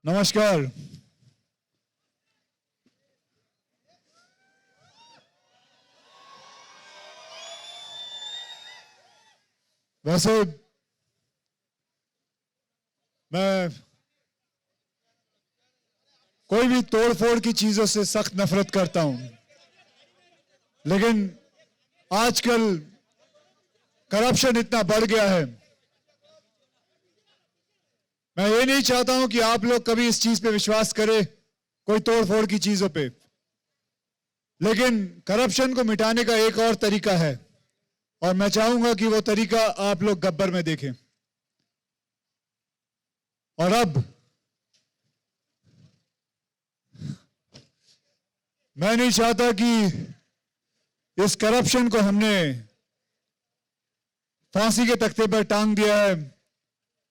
नमस्कार। वैसे मैं कोई भी तोड़फोड़ की चीजों से सख्त नफरत करता हूं, लेकिन आजकल करप्शन इतना बढ़ गया है। मैं ये नहीं चाहता हूं कि आप लोग कभी इस चीज पे विश्वास करें, कोई तोड़फोड़ की चीजों पे, लेकिन करप्शन को मिटाने का एक और तरीका है और मैं चाहूंगा कि वो तरीका आप लोग गब्बर में देखें। और अब मैं नहीं चाहता कि इस करप्शन को हमने फांसी के तख्ते पर टांग दिया है,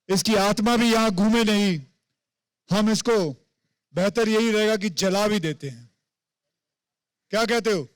इसकी आत्मा भी यहां घूमे नहीं। हम इसको बेहतर यही रहेगा कि जला भी देते हैं। क्या कहते हो?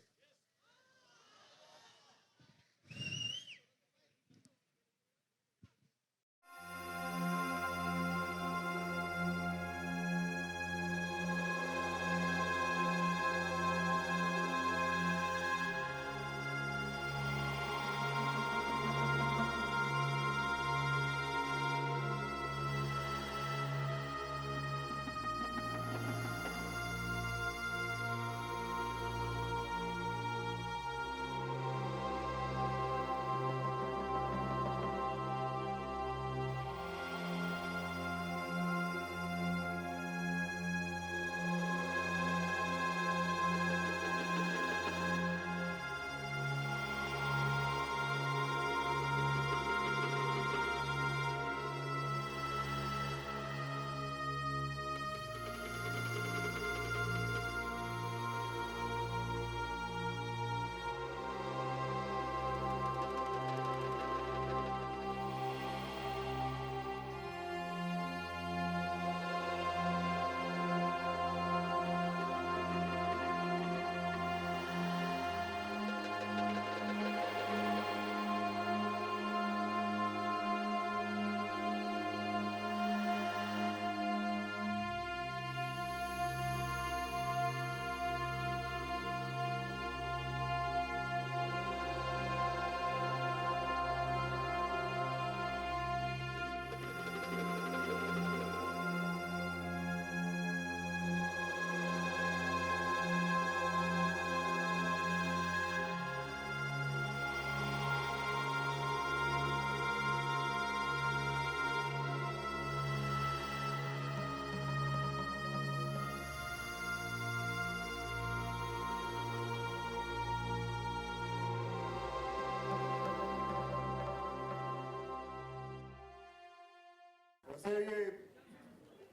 वैसे ये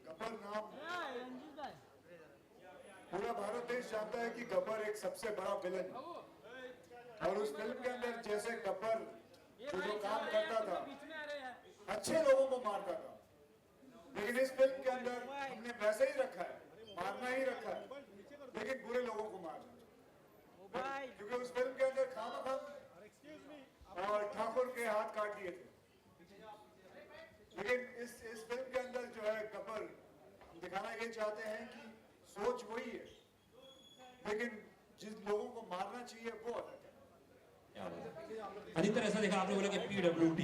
गब्बर नाम पूरा भारत देश जानता है कि गब्बर एक सबसे बड़ा विलन है और उस फिल्म के अंदर जैसे गब्बर जो काम करता था, अच्छे लोगों को मारता था, लेकिन इस फिल्म के अंदर हमने वैसे ही रखा है, मारना ही रखा है, लेकिन बुरे लोगों को मारना, क्योंकि उस फिल्म के अंदर खामखम और ठाकुर के हाथ काट दिए थे। लेकिन इस फिल्म के अंदर जो है गब्बर हम दिखाना ये चाहते हैं कि सोच वही है, लेकिन जिन लोगों को मारना चाहिए वो अलग है। अधिकतर ऐसा देखा आपने बोला कि PWD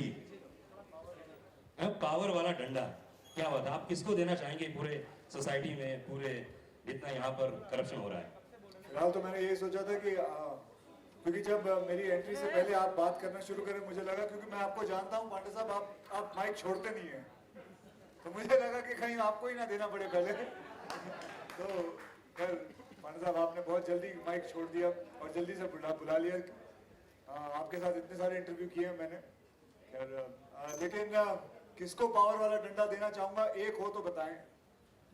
पावर वाला डंडा, क्या बात है? आप किसको देना चाहेंगे पूरे सोसाइटी में, पूरे जितना यहाँ पर करप्शन हो रहा है? फिलहाल तो मैंने ये सोचा था कि क्योंकि जब मेरी एंट्री से पहले आप बात करना शुरू करें, मुझे लगा, क्योंकि मैं आपको जानता हूं पांडे साहब, आप माइक छोड़ते नहीं हैं, तो मुझे लगा कि कहीं आपको ही ना देना पड़े पहले। तो खैर पांडे साहब, आपने बहुत जल्दी माइक छोड़ दिया और जल्दी से बुला लिया। आपके साथ इतने सारे इंटरव्यू किए हैं मैंने, खैर लेकिन किसको पावर वाला डंडा देना चाहूंगा, एक हो तो बताएं।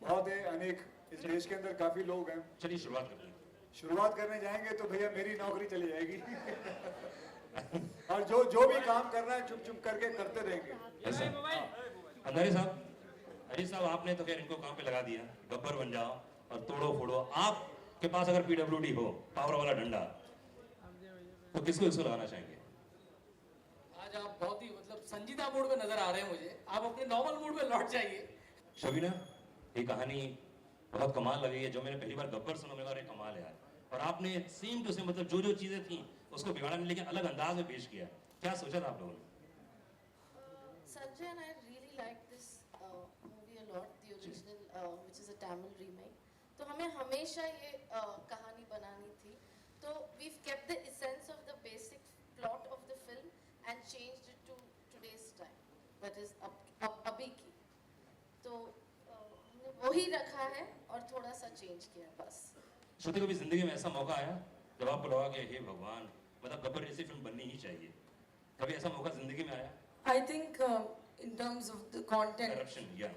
बहुत है, अनेक इस देश के अंदर काफी लोग हैं। चलिए शुरुआत करते हैं। शुरुआत करने जाएंगे तो भैया मेरी नौकरी चली जाएगी। और जो भी काम करना है चुप चुप करके करते रहेंगे। अंधारी साहब, हरीश साहब, आपने तो खैर इनको काम पे लगा दिया, गब्बर बन जाओ और तोड़ो फोड़ो। आपके पास अगर PWD हो, पावर वाला डंडा, तो किसको लगाना चाहेंगे? आज आप बहुत ही संजीदा मूड में नजर आ रहे हैं मुझे। आप अपने नॉर्मल मूड में लौट जाइए। शबीना, ये कहानी बहुत कमाल लगी है। जो मैंने पहली बार गब्बर सुना, मैं अरे कमाल है यार। और आपने सेम टू सेम मतलब जो जो चीजें थी उसको बिगाड़ा नहीं, लेकिन अलग अंदाज में पेश किया। क्या सोचा था आप लोगों ने? Sanjay and I really like this movie a lot, the original, which is a Tamil remake. तो हमें हमेशा ये कहानी बनानी थी, तो we've kept the essence of the basic plot of the film and changed it to today's time, that is अभी की। तो हमने वही रखा है और थोड़ा सा चेंज किया बस। श्रुति, कभी जिंदगी में ऐसा मौका आया जब आपको लगा कि हे भगवान, मतलब गब्बर जैसी फिल्म बननी ही चाहिए? कभी ऐसा मौका जिंदगी में आया? I think in terms of the content, corruption या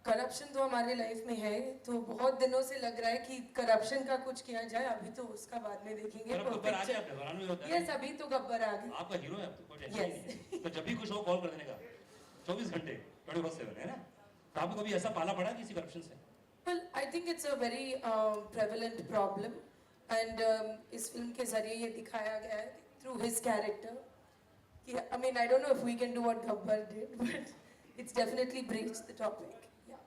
करप्शन तो हमारे लाइफ में है, तो बहुत दिनों से लग रहा है कि करप्शन का कुछ किया जाए। अभी तो उसका बाद में देखेंगे। पर अब गब्बर आ गया, अपने दौरान में होता है। यस, अभी तो गब्बर आ गई। आपका हीरो है, अब तो कोई टेंशन ही नहीं है। तो जब भी कुछ हो कॉल कर देने का, 24 घंटे 24/7, है ना? तो आपको कभी ऐसा पाला पड़ा किसी करप्शन से? Well, I think it's a very prevalent problem, and इस फिल्म के जरिए ये दिखाया गया है through his character. I mean, I don't know if we can do what Gabbar did, but it's definitely breached the topic. Yeah.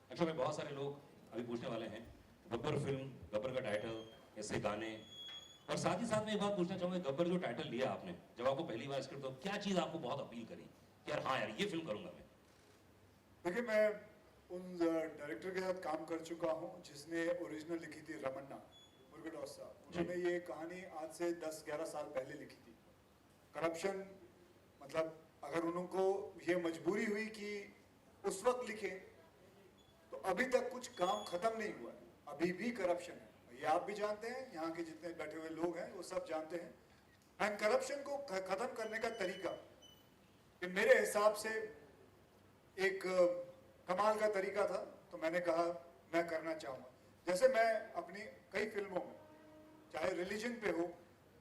अच्छा, मैं बहुत सारे लोग अभी पूछने वाले हैं गब्बर फिल्म, गब्बर का टाइटल, इसके गाने, और साथ ही साथ मैं एक बात पूछना चाहूँगा, गब्बर जो टाइटल लिया आपने, जब आपको पहली बार स्क्रिप्ट, तो क्या चीज़ आपको बहुत अपील करी कि यार हाँ यार ये फिल्म करूँगा मैं? देखिए, मैं उन डायरेक्टर के साथ काम कर चुका हूँ जिसने ओरिजिनल लिखी थी, रमन्ना मुरुगदॉस साहब। उन्होंने ये कहानी आज से 10-11 साल पहले लिखी थी। करप्शन, मतलब अगर उनको ये मजबूरी हुई कि उस वक्त लिखे, तो अभी तक कुछ काम खत्म नहीं हुआ है, अभी भी करप्शन है। ये आप भी जानते हैं, यहाँ के जितने बैठे हुए लोग हैं वो सब जानते हैं। एंड करप्शन को खत्म करने का तरीका कि मेरे हिसाब से एक कमाल का तरीका था, तो मैंने कहा मैं करना चाहूँगा। जैसे मैं अपनी कई फिल्मों में, चाहे रिलीजन पे हो,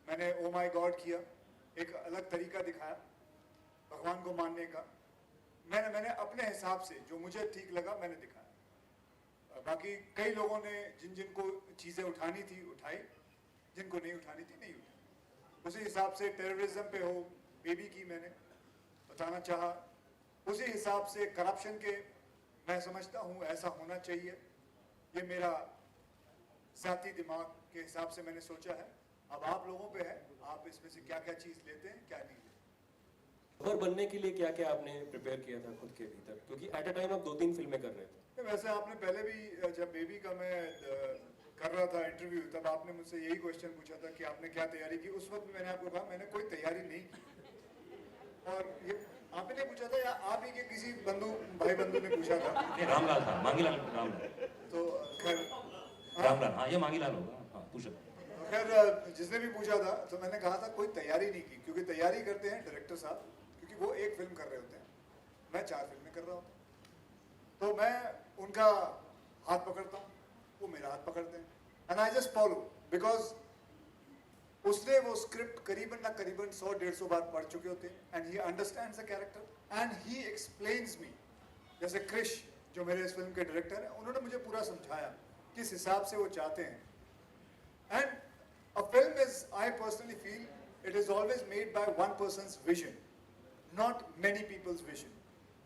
मैंने ओ माय गॉड किया, एक अलग तरीका दिखाया भगवान को मानने का। मैंने अपने हिसाब से जो मुझे ठीक लगा मैंने दिखाया। बाकी कई लोगों ने जिनको चीज़ें उठानी थी उठाई, जिनको नहीं उठानी थी नहीं उठाई। उसी हिसाब से टेररिज्म पे हो, बेबी की मैंने बताना चाहा। उसी हिसाब से करप्शन के मैं समझता हूँ ऐसा होना चाहिए। ये मेरा ज़ाती दिमाग के हिसाब से मैंने सोचा है। अब आप लोगों पे है, आप इसमें से क्या क्या चीज़ लेते हैं, क्या नहीं लेते। गब्बर बनने के लिए क्या क्या आपने प्रिपेयर किया था खुद के भीतर, क्योंकि एट अ टाइम आप 2-3 फिल्में कर रहे थे? वैसे आपने पहले भी, जब बेबी का मैं कर रहा था इंटरव्यू, तब आपने मुझसे यही क्वेश्चन पूछा था कि आपने क्या तैयारी की। उस वक्त मैंने आपको कहा मैंने कोई तैयारी नहीं की। और ये आपने पूछा था या आप ही के किसी भाई बंधु ने पूछा था? ये रामलाल था, मांगीलाल रामलाल। तो खैर रामलाल, हाँ ये मांगीलाल होगा, हाँ पूछो। खैर जिसने भी पूछा था तो मैंने कहा था कोई तैयारी नहीं की, क्योंकि तैयारी करते हैं डायरेक्टर साहब, क्योंकि वो एक फिल्म कर रहे होते हैं, मैं 4 फिल्में कर रहा होता हूँ। तो मैं उनका हाथ पकड़ता हूँ, वो मेरा हाथ पकड़ते हैं, and I just follow, because उसने वो स्क्रिप्ट करीबन ना करीबन 100-150 बार पढ़ चुके होते हैं, and he understands the character and he explains मी। जैसे क्रिश जो मेरे इस फिल्म के डायरेक्टर हैं, उन्होंने मुझे पूरा समझाया किस हिसाब से वो चाहते हैं। And a film is, I personally feel, it is always made by one person's vision, not many people's vision.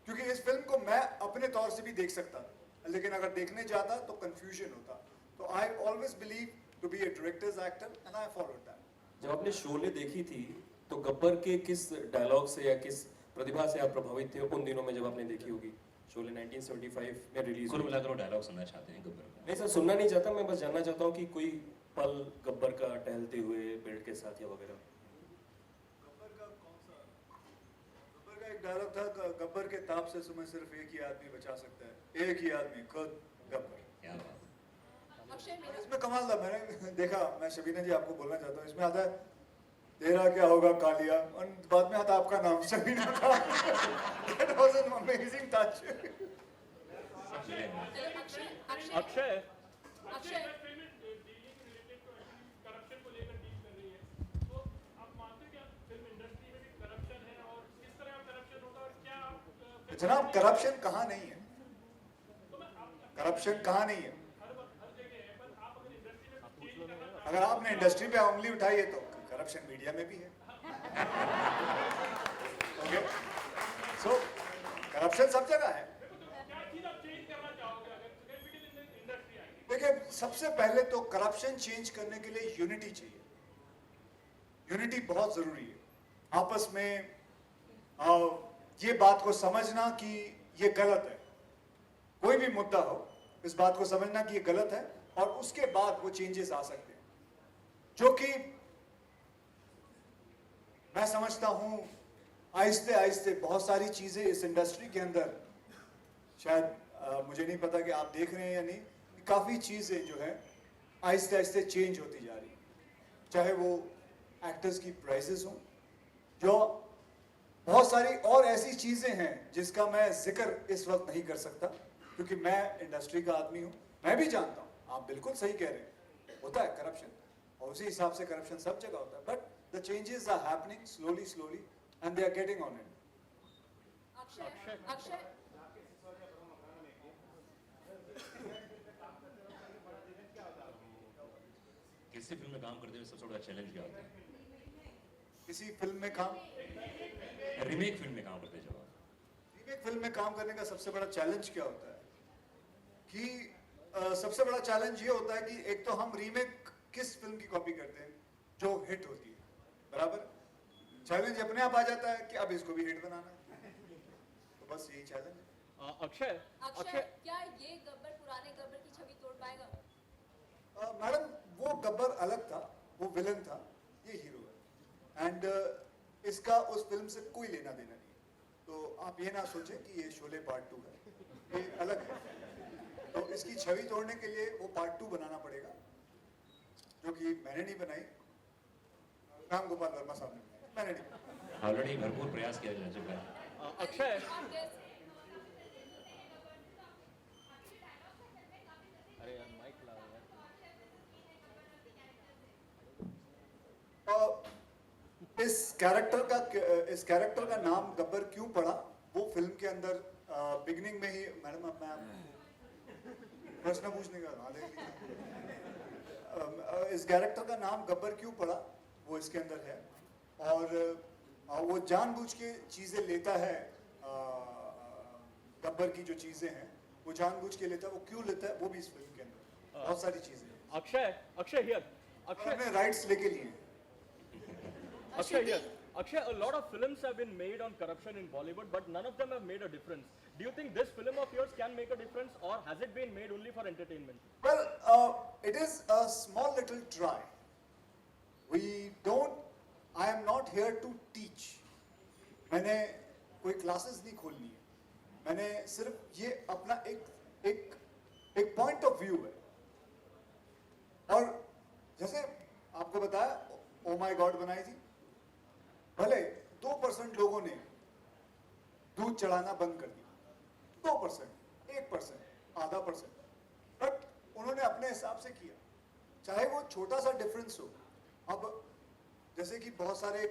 क्योंकि इस फिल्म को मैं अपने तौर से भी देख सकता, लेकिन अगर देखने जाता तो confusion होता। तो I always believe to be a director's actor and I followed that. जब आपने शोले देखी थी तो गब्बर के किस डायलॉग से या किस प्रतिभा से आप प्रभावित थे उन दिनों में जब आपने देखी होगी? शोले 1975 में रिलीज कुल मिलाकर वो डायलॉग सुनना चाहते हैं गब्बर का? नहीं सर, सुनना नहीं चाहता, मैं बस जानना चाहता हूँ कि कोई पल गब्बर का टहलते हुए बेल्ट के साथ या वगैरह। गब्बर का कौन सा? गब्बर का एक डायलॉग था, गब्बर के ताप से तुम्हें सिर्फ एक ही आदमी बचा सकता है, एक ही आदमी, खुद गब्बर। क्या बात। अक्षय मेरा इसमें कमाल था, मैंने देखा, मैं शबीना जी आपको बोलना चाहता हूँ, इसमें आता है तेरा क्या होगा कालिया, और बाद में आता आपका नाम शबीना का। That was an amazing touch. सब मिले हैं। अक्षय करप्शन को लेकर डील कर रही है, तो आप मानते हैं कि फिल्म इंडस्ट्री में भी करप्शन है, और किस तरह करप्शन होगा और क्या आप जनाब, करप्शन कहाँ नहीं है? करप्शन कहाँ नहीं है? हर जगह है, पर आप अगर इंडस्ट्री में कुछ चेंज करना अगर आपने इंडस्ट्री पे उंगली उठाई है तो करप्शन मीडिया में भी है। ओके, सो करप्शन सब जगह है। क्या चीज आप चेंज करना चाहोगे? देखिए, सबसे पहले तो करप्शन चेंज करने के लिए यूनिटी चाहिए। यूनिटी बहुत जरूरी है। आपस में ये बात को समझना कि ये गलत है, कोई भी मुद्दा हो, इस बात को समझना कि ये गलत है, और उसके बाद वो चेंजेस आ सकते हैं, जो कि मैं समझता हूं आहिस्ते आहिस्ते बहुत सारी चीजें इस इंडस्ट्री के अंदर, शायद मुझे नहीं पता कि आप देख रहे हैं या नहीं, काफी चीजें जो है आहिस्ते आहिस्ते चेंज होती जा रही है। चाहे वो एक्टर्स की प्राइसेस हों, जो बहुत सारी और ऐसी चीजें हैं जिसका मैं जिक्र इस वक्त नहीं कर सकता, क्योंकि मैं इंडस्ट्री का आदमी हूं। मैं भी जानता हूं, आप बिल्कुल सही कह रहे हैं, होता है करप्शन, और उसी हिसाब से करप्शन सब जगह होता है, but the changes are happening slowly slowly and they are getting on it. Akshay किसी फिल्म में काम करते हुए सबसे बड़ा चैलेंज क्या होता है? किसी फिल्म में काम, रीमेक फिल्म में काम करते जब आप, रीमेक फिल्म में काम करने का सबसे बड़ा चैलेंज क्या होता है कि सबसे बड़ा चैलेंज ये होता है कि एक तो हम रीमेक किस फिल्म की कॉपी करते हैं जो हिट होती है, बराबर। चैलेंज अपने आप आ जाता है कि अब इसको भी हिट बनाना है, तो बस यही चैलेंज है। अक्षय अक्षय, क्या ये गब्बर पुराने गब्बर की छवि तोड़ पाएगा? मैडम, वो गब्बर अलग था, वो विलन था, ये हीरो है, एंड इसका उस फिल्म से कोई लेना देना नहीं है। तो आप ये ना सोचें कि ये शोले पार्ट 2 है, ये अलग है। तो इसकी छवि तोड़ने के लिए वो पार्ट 2 बनाना पड़ेगा, जो कि मैंने नहीं बनाई, राम गोपाल वर्मा साहब ने बनाई, मैंने नहीं बनाई। ऑलरेडी भरपूर प्रयास किया जा चुका है। अक्षय आप कैसे अरे यार माइक ला यार। इस कैरेक्टर का नाम गब्बर क्यों पड़ा, वो फिल्म के अंदर बिगनिंग में ही, मैडम अब मैं प्रश्न पूछने का इस कैरेक्टर का नाम गब्बर क्यों पड़ा वो इसके अंदर है, और वो जानबूझ के चीजें लेता है, गब्बर की जो चीजें हैं वो जानबूझ के लेता है, वो क्यों लेता है वो भी इस फिल्म के अंदर बहुत सारी चीजें हैं। अक्षय हियर अक्षय हमने राइट्स लेके लिए हैं। Akshay, a lot of films have been made on corruption in Bollywood, but none of them have made a difference. Do you think this film of yours can make a difference, or has it been made only for entertainment? Well, it is a small little try. I am not here to teach. मैंने कोई classes नहीं खोलनी है, मैंने सिर्फ ये अपना एक पॉइंट ऑफ व्यू है। और जैसे आपको बताया, ओ माय गॉड बनाई थी, भले 2% लोगों ने दूध चढ़ाना बंद कर दिया, 2%, 1%, आधा %, बट उन्होंने अपने हिसाब से किया, चाहे वो छोटा सा डिफरेंस हो। अब जैसे कि बहुत सारे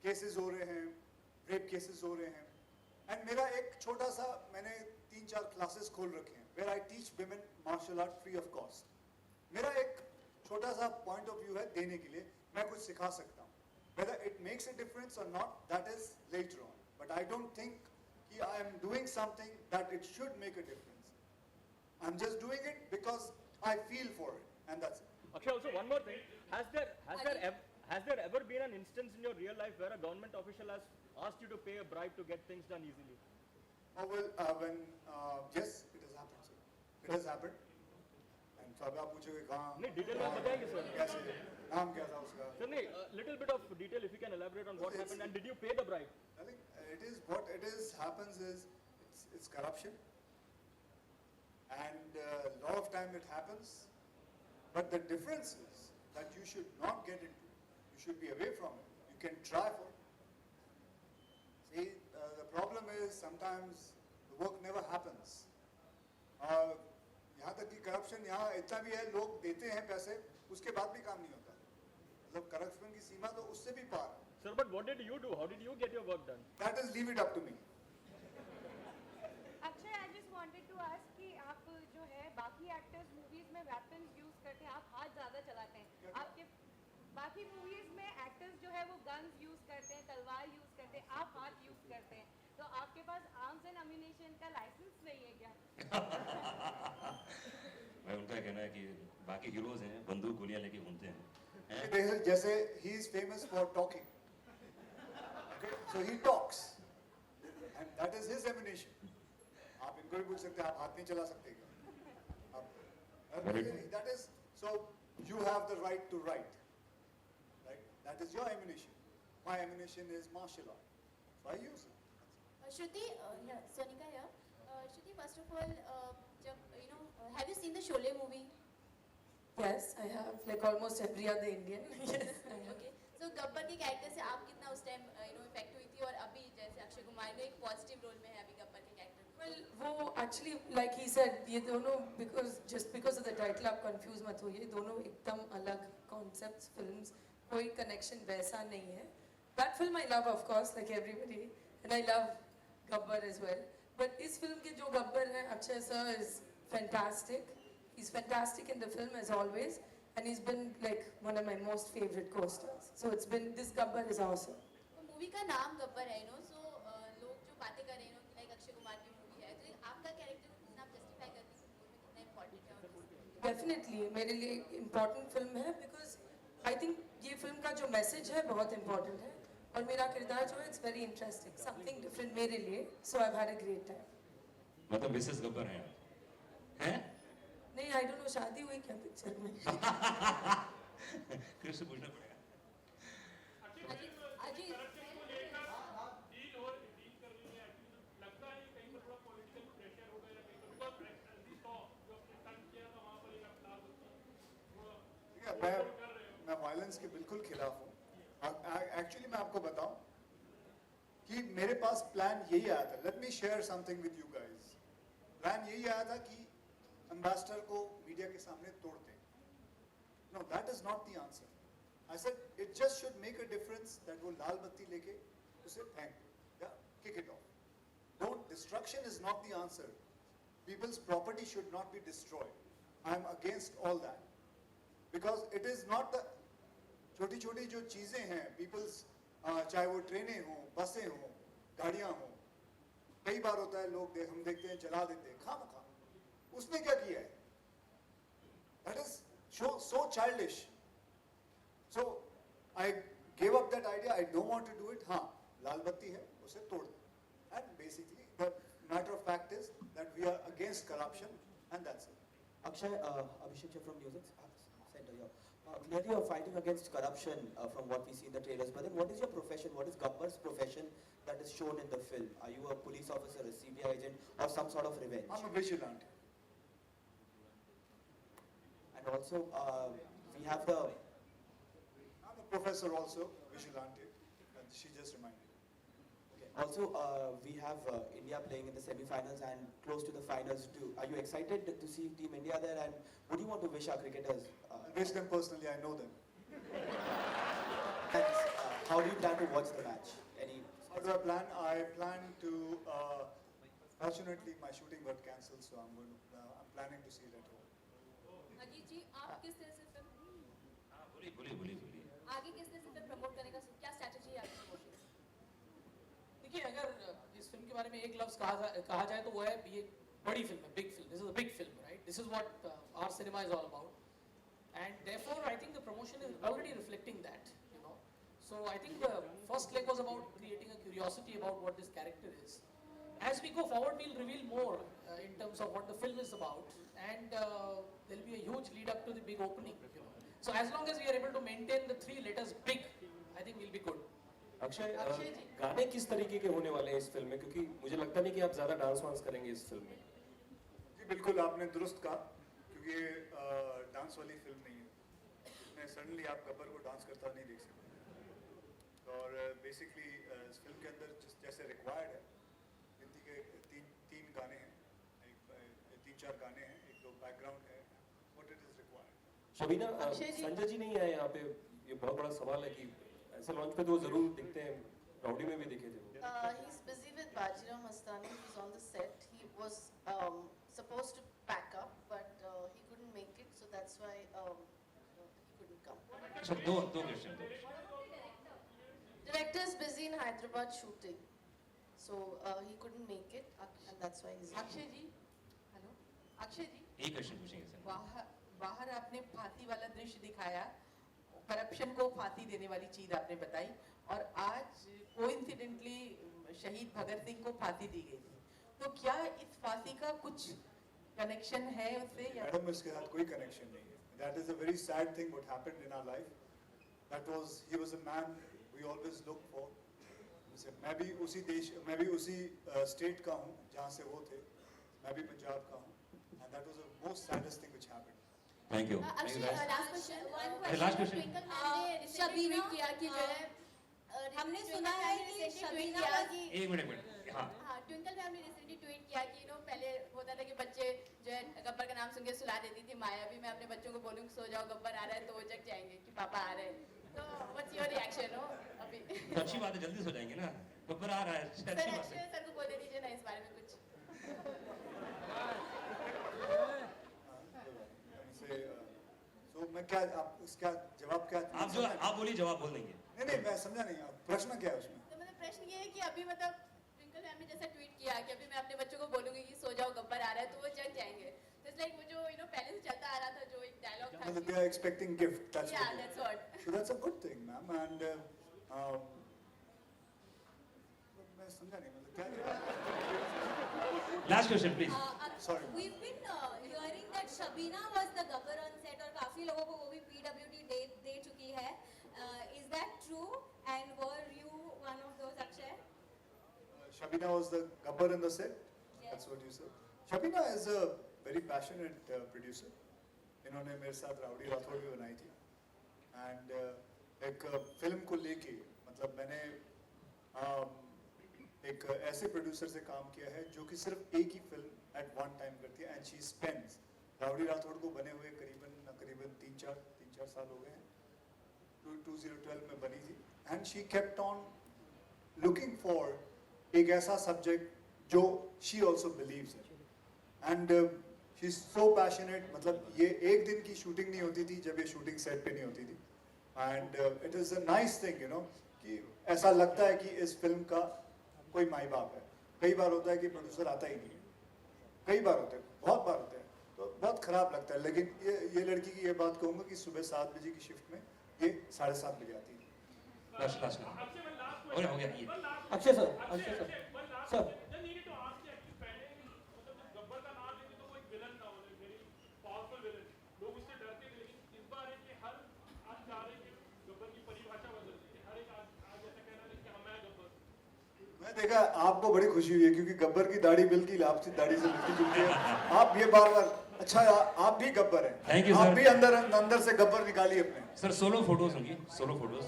केसेस हो रहे हैं, रेप केसेस हो रहे हैं, एंड मेरा एक छोटा सा, मैंने 3-4 क्लासेस खोल रखे हैं where I teach women martial art free of cost. मेरा एक छोटा सा पॉइंट ऑफ व्यू है देने के लिए, मैं कुछ सिखा सकता हूँ। Whether it makes a difference or not, that is later on. But I don't think that I am doing something that it should make a difference. I'm just doing it because I feel for it, and that's it. Akshay, also one more thing. Has there ever been an instance in your real life where a government official has asked you to pay a bribe to get things done easily? Oh well, yes, it has happened, sir. It has happened. And so अब आप पूछोगे कहाँ? नहीं, detail में बताएंगे sir. कैसे? नाम क्या था उसका? सर नहीं, little bit of detail if you can elaborate on what happened, and did you pay the bribe? I think what it is happens is it's corruption, and a lot of time it happens. But the difference is that you should not get into it. You should be away from it. You can try for it. See, the problem is sometimes the work never happens. यहाँ तक कि corruption यहाँ इतना भी है, लोग देते हैं पैसे, उसके बाद भी काम नहीं होता। मतलब करप्शन की सीमा तो उससे भी पार है। Sir, but what did you do? How did you get your work done? That is leave it up to me. Akshay, I just wanted to ask कि आप जो है बाकी एक्टर्स मूवीज में वेपन्स यूज करते हैं, आप हाथ ज्यादा चलाते हैं। आपके बाकी मूवीज में एक्टर्स जो है वो गन्स यूज करते हैं, तलवार यूज करते हैं, आप हाथ यूज करते हैं। तो आपके पास आर्म्स एंड अम्यूनिशन का लाइसेंस नहीं है क्या? कहना है कि बाकी हीरोज हैं बंदूक गोलियां लेके घूमते हैं जैसे he is famous for talking. Okay, so he talks, and that is his ammunition. आप इनको भी पूछ सकते हैं, आप हाथ नहीं चला सकते क्या? That is so you have the right to write. Right? That is your ammunition. My ammunition is martial art, so I use it. Shruti, Sonika here. Shruti, first of all, have you seen the Sholay movie? Yes, I have, like almost every other Indian. Yes, I have. Okay. So Gabbar के character से आप कितना उस time effect हुई थी, और अभी जैसे अक्षय कुमार ने एक पॉजिटिव रोल में है अभी गब्बर के कैरेक्टर में. Well, वो actually like he said, ये दोनों because of the title आप confuse मत होइए, दोनों एकदम अलग concepts films, कोई connection वैसा नहीं है. That film I love of course, like everybody, and I love Gabbar as well. But इस film के जो गब्बर है, Akshay sir is fantastic. He's fantastic in the film as always, and he's been like one of my most favorite co-stars. So it's been, this Gabbar is awesome. तो movie का नाम गब्बर है, so लोग जो बातें कर रहे हैं कि लाइक अक्षय कुमार की मूवी है, तो आपका कैरेक्टर को कितना आप जस्टिफाई करते हैं मूवी में, कितना इम्पोर्टेंट है? और Definitely मेरे लिए important film है, because I think ये film का जो message है बहुत important है, और मेरा किरदार जो है it's very interesting, something different मेरे लिए, so I've had a great time. मतलब मिसेस गब्बर हैं आप हैं नहीं, I don't know, शादी हुई क्या पिक्चर में? फिर से पूछना पड़ेगा अजीत, करप्शन को लेकर डील कर रही है, लगता है कहीं पर थोड़ा पॉलिटिकल प्रेशर होगा या कहीं पर, बिकॉज वी सॉ जो आपने टर्न किया था वहां पर एक अवतार ठीक है, मैं वायलेंस के बिल्कुल खिलाफ हूँ. एक्चुअली मैं आपको बताऊं कि मेरे पास प्लान यही आया था. Let me share something with you guys. Plan यही आया था कि एम्बेसडर को मीडिया के सामने तोड़ते. No, that is not the answer. I said it just should make a difference that वो लाल बत्ती लेके उसे फेंक या kick it off. Don't, destruction is not the answer. People's property should not be destroyed. I am against all that, because it is not the छोटी छोटी जो चीजें हैं, पीपल्स, चाहे वो ट्रेनें हों, बसें हों, गाड़ियां हों, कई बार होता है लोग हम देखते हैं जला देते हैं खामखा. उसने क्या किया है? That is so childish. So I gave up that idea. I don't want to do it. हाँ, लाल बत्ती है, उसे तोड़ दो. And basically, the matter of fact is that we are against corruption, and that's it. Akshay, Abhishek from Music Center here. Clearly you're fighting against corruption from what we see in the trailers, but then what is your profession? What is Gabbar's profession that is shown in the film? Are you a police officer, a CBI agent, or some sort of revenge? I'm a vigilante. And also, we have the... I'm a professor also, vigilante, and she just reminded me. Okay. Also, we have India playing in the semi-finals and close to the finals too. Are you excited to see Team India there, and what do you want to wish our cricketers? I wish them personally, I know them. And, how do you plan to watch the match? Any... How do I plan? I plan to, fortunately my shooting got cancelled, so I'm planning to see it at home. Ajit जी, आप किस तरह से film हाँ बोलिए आगे किस तरह से फिल्म प्रमोट करने का क्या स्ट्रैटेजी है आपकी? देखिए, अगर इस फिल्म के बारे में एक लफ्ज कहा जाए तो वो है, ये बड़ी फिल्म है, big film. This is a big film, right? This is what our cinema is all about, and therefore I think the promotion is already reflecting that, you know. So I think the first leg was about creating a curiosity about what this character is. As we go forward, we'll reveal more in terms of what the film is about, and there'll be a huge lead up to the big opening, you know. So as long as we are able to maintain the 3 letters big, I think we'll be good. Akshay, गाने किस तरीके के होने वाले हैं इस film में, क्योंकि मुझे लगता नहीं कि आप ज्यादा डांस वांस करेंगे इस फिल्म में. जी बिल्कुल, आपने दुरुस्त कहा, क्योंकि ये डांस वाली फिल्म नहीं है. इसमें सडनली आप गब्बर को डांस करता नहीं देख सकते. और बेसिकली इस फिल्म के अंदर जैसे रिक्वायर्ड है, हिंदी के तीन गाने हैं, 3-4 गाने हैं, 1-2 बैकग्राउंड है, what it is required. Shabina, Sanjay ji नहीं आए यहाँ पे, ये बहुत बड़ा सवाल है कि ऐसे लॉन्च पे तो जरूर दिखते हैं, राउडी में भी दिखे थे. He's busy with Bajirao Mastani. He's on the set. He was supposed to pack up, but he couldn't make it, so that's why he couldn't come. अच्छा, दो question. Director is busy in Hyderabad shooting, so he couldn't make it, and that's why he's. Akshay ji, hello, Akshay जी, एक question पूछेंगे sir. बाहर आपने फांसी वाला दृश्य दिखाया, करप्शन को फांसी देने वाली चीज आपने बताई, और आज कोइंसिडेंटली शहीद भगत सिंह को फांसी दी गई थी, तो क्या इस फांसी का कुछ कनेक्शन है उससे या? मैडम इसके साथ कोई कनेक्शन नहीं है. That is a very sad thing what happened in our life. That was he was a man we always look for. मैं भी उसी देश, मैं भी उसी स्टेट का हूँ जहाँ से वो थे, मैं भी पंजाब का हूँ. And that was the most saddest thing which happened. Thank you. Last question. Last question. Shabina ने किया कि जो है हमने सुना है कि शबीना एक मिनट. हाँ. ट्विंकल फैमिली रिसेंटली ट्वीट किया कि पहले होता था कि बच्चे जो है गब्बर का नाम सुन के सुला देती थी माया भी. मैं अपने बच्चों को बोलूँ सो जाओ गब्बर आ रहा है तो वो जग जाएंगे कि पापा आ रहे हैं. तो व्हाट्स योर रिएक्शन हो अभी? तो अच्छी बात है, जल्दी सो जाएंगे ना. गब्बर आ रहा है, अच्छी बात है. सर को बोल दीजिए ना इस बारे में कुछ. तो मैं क्या आप इसका जवाब क्या? आप बोलिए, जवाब बोल देंगे. नहीं मैं समझा नहीं. प्रश्न क्या है उसमें? तो मतलब प्रश्न ये है कि अभी मतलब ट्विंकल फैमिली जैसा ट्वीट किया कि अभी मैं अपने बच्चों को बोलूंगी कि सो जाओ गब्बर आ रहा है तो वो जग जाएंगे. तो इट्स लाइक वो जो पहले से चलता आ रहा था जो एक डायलॉग था. मतलब they are expecting gift. That's Yeah, that's what. So that's a good thing, ma'am. And मैं समझा नहीं मतलब क्या? Last question please. Sorry. We've been hearing that Shabina was the Gabbar on set और काफी लोगों को वो भी PWD दे चुकी है. Is that true? And were you one of those, Akshay? Shabina was the Gabbar in the set. Yes. That's what you said. Shabina is a very passionate producer. इन्होंने मेरे साथ राउडी राठौड़ भी बनाई थी. And एक film को लेके मतलब मैंने एक ऐसे प्रोड्यूसर से काम किया है जो कि सिर्फ एक ही फिल्म एट वन टाइम करती है. And she spends rowdy Rathore को बने हुए करीबन 3-4 साल हो गए हैं. 2012 में बनी थी. And she kept on looking for एक ऐसा सब्जेक्ट जो she also believes in. And she is so passionate. मतलब ये एक दिन की शूटिंग नहीं होती थी जब ये शूटिंग सेट पे नहीं होती थी. And it is a nice thing कि ऐसा लगता है कि इस फिल्म का कोई माई बाप है. कई बार होता है कि प्रोड्यूसर आता ही नहीं है. कई बार होते हैं, बहुत बार होते हैं, तो बहुत खराब लगता है. लेकिन ये लड़की की ये बात कहूँगा कि सुबह 7 बजे की शिफ्ट में ये 7:30 बजे आती है. लास्ट हो गया ये. Akshay sir. Then needed to ask you actually पहले मतलब जब गब्बर का नाम लेते तो वो एक विलन था, वो वेरी पावरफुल विलन. लोग उससे डरते थे. लेकिन इस बार है कि हर आज जा रहे हैं कि गब्बर की परिभाषा बदल गई है. हर एक आज ऐसा कह रहा है कि हम हैं गब्बर. मैं देखा आपको बड़ी खुशी हुई है क्योंकि गब्बर की दाढ़ी बिल्कुल आपकी दाढ़ी से मिलती जुलती है. आप ये बार अच्छा आप भी गब्बर हैं. Thank you, आप sir. भी अंदर से गब्बर निकालिए अपने. सर सोलो फोटोज होंगी, सोलो फोटोज.